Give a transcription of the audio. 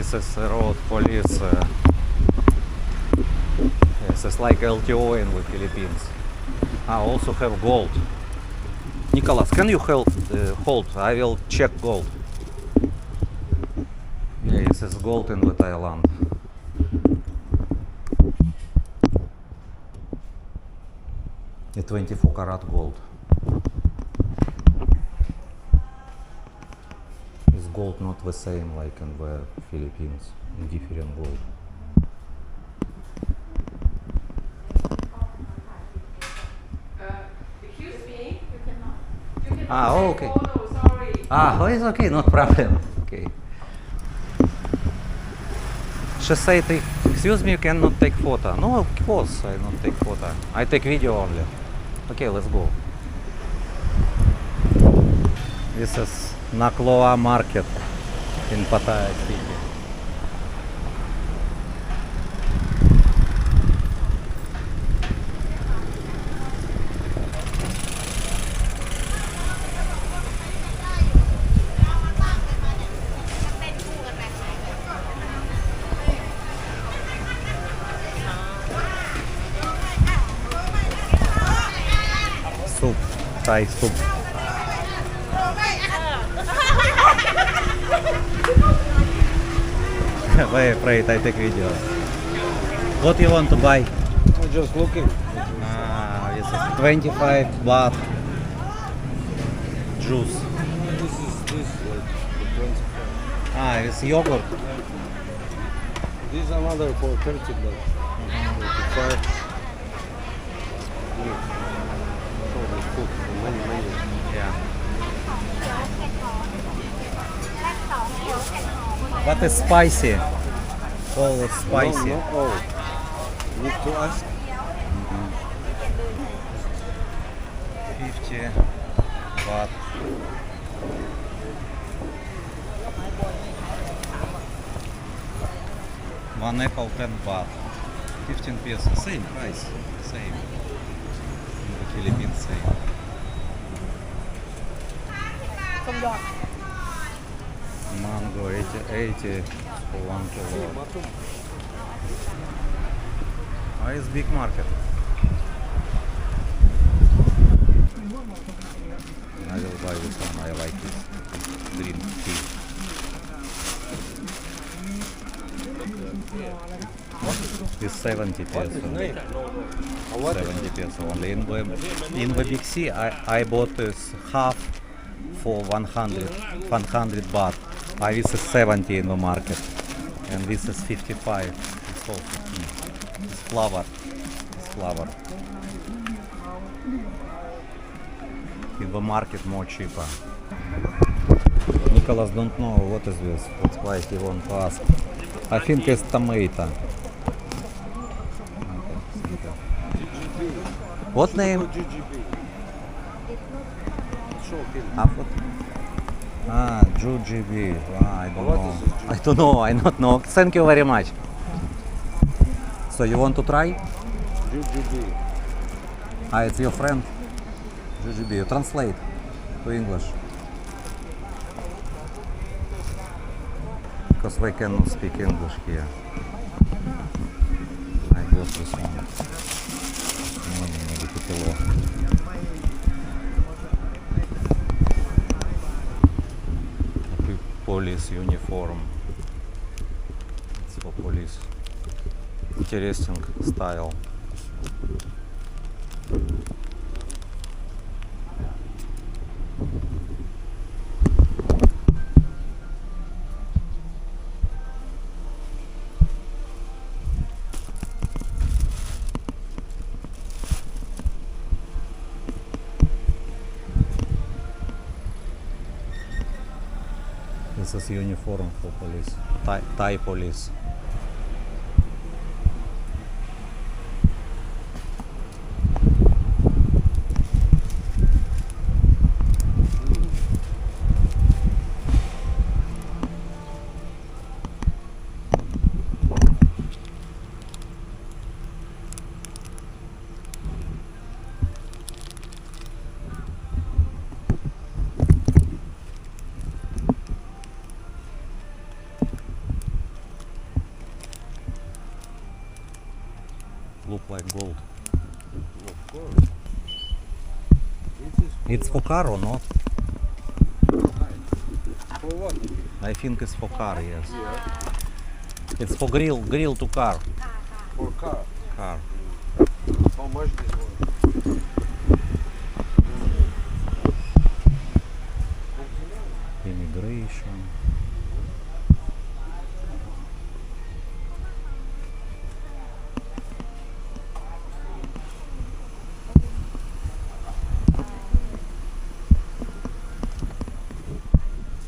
This is road police. This is like LTO in the Philippines. I also have gold. Nicholas, can you hold? I will check gold. Yeah, this is gold in the Thailand. A 24 karat gold. Is gold not the same like in the Philippines? Different gold. Excuse me, you cannot. Ah, okay. Photo, sorry. Ah, oh, it's okay, not problem. Okay. She said, excuse me, you cannot take photo. No, of course I not take photo. I take video only. Okay, let's go. This is Nakloa Market in Pattaya City. Soup, Thai soup. Wait, afraid I take video. What you want to buy? I'm just looking. Ah, this is 25 baht juice. This is like the 25. Ah, it's yogurt. This is another for 30 baht. 25. So there's food for many. Yeah. What is spicy? All is spicy. No, all. Need to ask. 50 baht. One apple 10 baht. 15 pesos. Same price. Same. In the Philippines, same. ส้มหยอด Mango 80 for 1 kilo. Oh, it's big market. I will buy this one. I like this green tea. It's 70 peso. 70 peso only. In the Big C, I bought this half for 100 baht. This is 70 in the market, and this is 55. It's all 15. It's flour. In the market more cheaper. Nicholas don't know what is this. That's why he want to ask. I think it's tomato. What name? GGB. Show him. GGB. I don't know. I don't know. I don't know. Thank you very much. So you want to try? GGB. It's your friend. GGB. You translate to English. Because we cannot speak English here. I got this one. Maybe кило. Police uniform. Типа police. Interesting style. This is uniform for police. Thai police. look like gold. Of course. It's for car or not? For what? I think it's for car, yes. Yeah. It's for grill to car. For car. Car. How much this one?